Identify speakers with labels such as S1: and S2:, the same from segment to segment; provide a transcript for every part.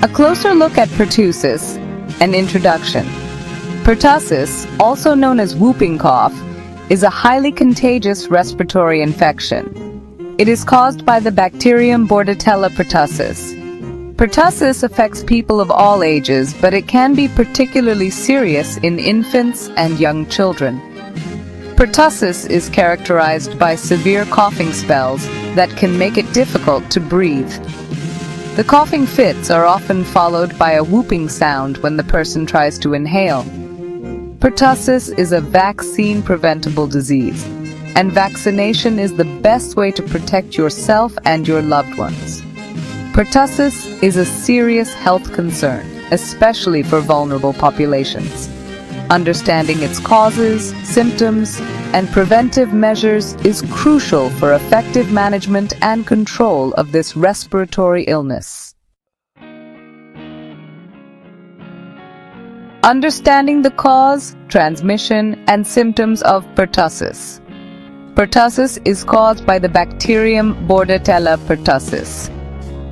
S1: A closer look at pertussis. An introduction. Pertussis, also known as whooping cough, is a highly contagious respiratory infection. It is caused by the bacterium Bordetella pertussis. Pertussis affects people of all ages, but it can be particularly serious in infants and young children. Pertussis is characterized by severe coughing spells that can make it difficult to breathe. The coughing fits are often followed by a whooping sound when the person tries to inhale. Pertussis is a vaccine-preventable disease, and vaccination is the best way to protect yourself and your loved ones. Pertussis is a serious health concern, especially for vulnerable populations. Understanding its causes, symptoms, and preventive measures is crucial for effective management and control of this respiratory illness. Understanding the cause, transmission, and symptoms of pertussis. Pertussis is caused by the bacterium Bordetella pertussis.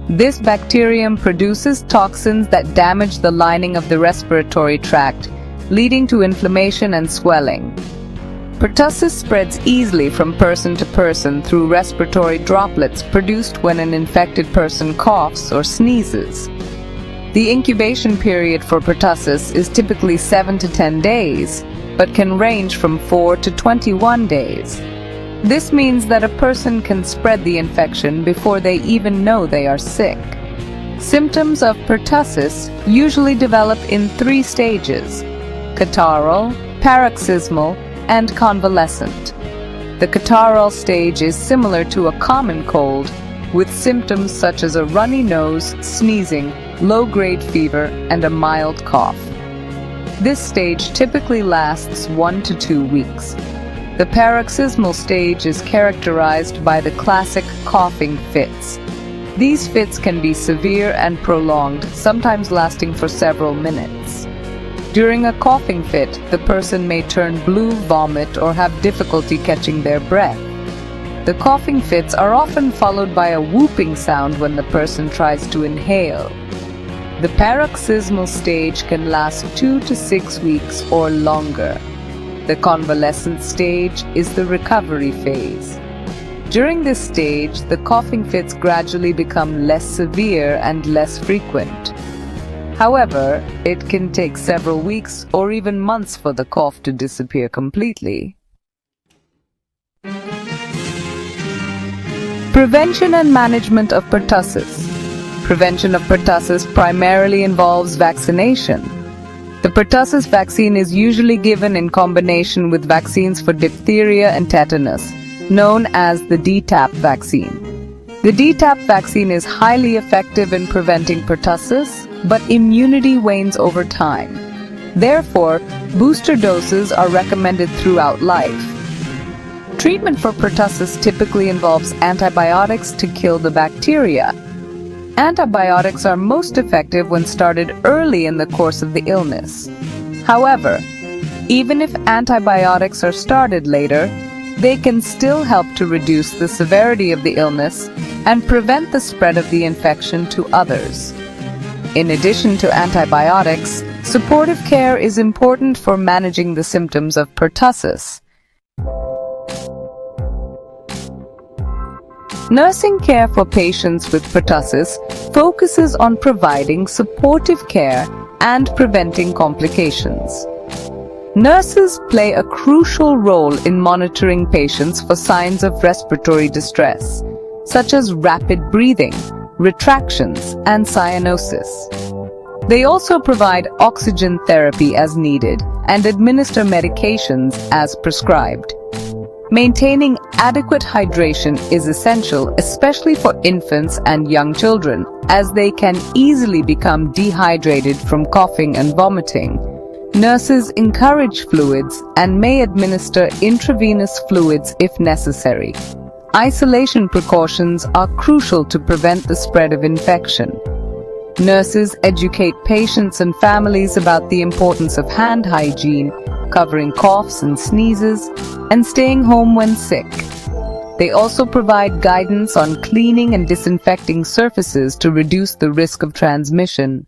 S1: This bacterium produces toxins that damage the lining of the respiratory tract, leading to inflammation and swelling. Pertussis spreads easily from person to person through respiratory droplets produced when an infected person coughs or sneezes. The incubation period for pertussis is typically 7 to 10 days, but can range from 4 to 21 days. This means that a person can spread the infection before they even know they are sick. Symptoms of pertussis usually develop in 3 stages: catarrhal, paroxysmal, and convalescent. The catarrhal stage is similar to a common cold, with symptoms such as a runny nose, sneezing, low-grade fever, and a mild cough. This stage typically lasts 1 to 2 weeks. The paroxysmal stage is characterized by the classic coughing fits. These fits can be severe and prolonged, sometimes lasting for several minutes. During a coughing fit, the person may turn blue, vomit, or have difficulty catching their breath. The coughing fits are often followed by a whooping sound when the person tries to inhale. The paroxysmal stage can last 2 to 6 weeks or longer. The convalescent stage is the recovery phase. During this stage, the coughing fits gradually become less severe and less frequent. However, it can take several weeks or even months for the cough to disappear completely. Prevention and management of pertussis. Prevention of pertussis primarily involves vaccination. The pertussis vaccine is usually given in combination with vaccines for diphtheria and tetanus, known as the DTaP vaccine. The DTaP vaccine is highly effective in preventing pertussis, but immunity wanes over time. Therefore, booster doses are recommended throughout life. Treatment for pertussis typically involves antibiotics to kill the bacteria. Antibiotics are most effective when started early in the course of the illness. However, even if antibiotics are started later, they can still help to reduce the severity of the illness and prevent the spread of the infection to others. In addition to antibiotics, supportive care is important for managing the symptoms of pertussis. Nursing care for patients with pertussis focuses on providing supportive care and preventing complications. Nurses play a crucial role in monitoring patients for signs of respiratory distress, such as rapid breathing, retractions, and cyanosis. They also provide oxygen therapy as needed and administer medications as prescribed. Maintaining adequate hydration is essential, especially for infants and young children, as they can easily become dehydrated from coughing and vomiting. Nurses encourage fluids and may administer intravenous fluids if necessary. Isolation precautions are crucial to prevent the spread of infection. Nurses educate patients and families about the importance of hand hygiene, covering coughs and sneezes, and staying home when sick. They also provide guidance on cleaning and disinfecting surfaces to reduce the risk of transmission.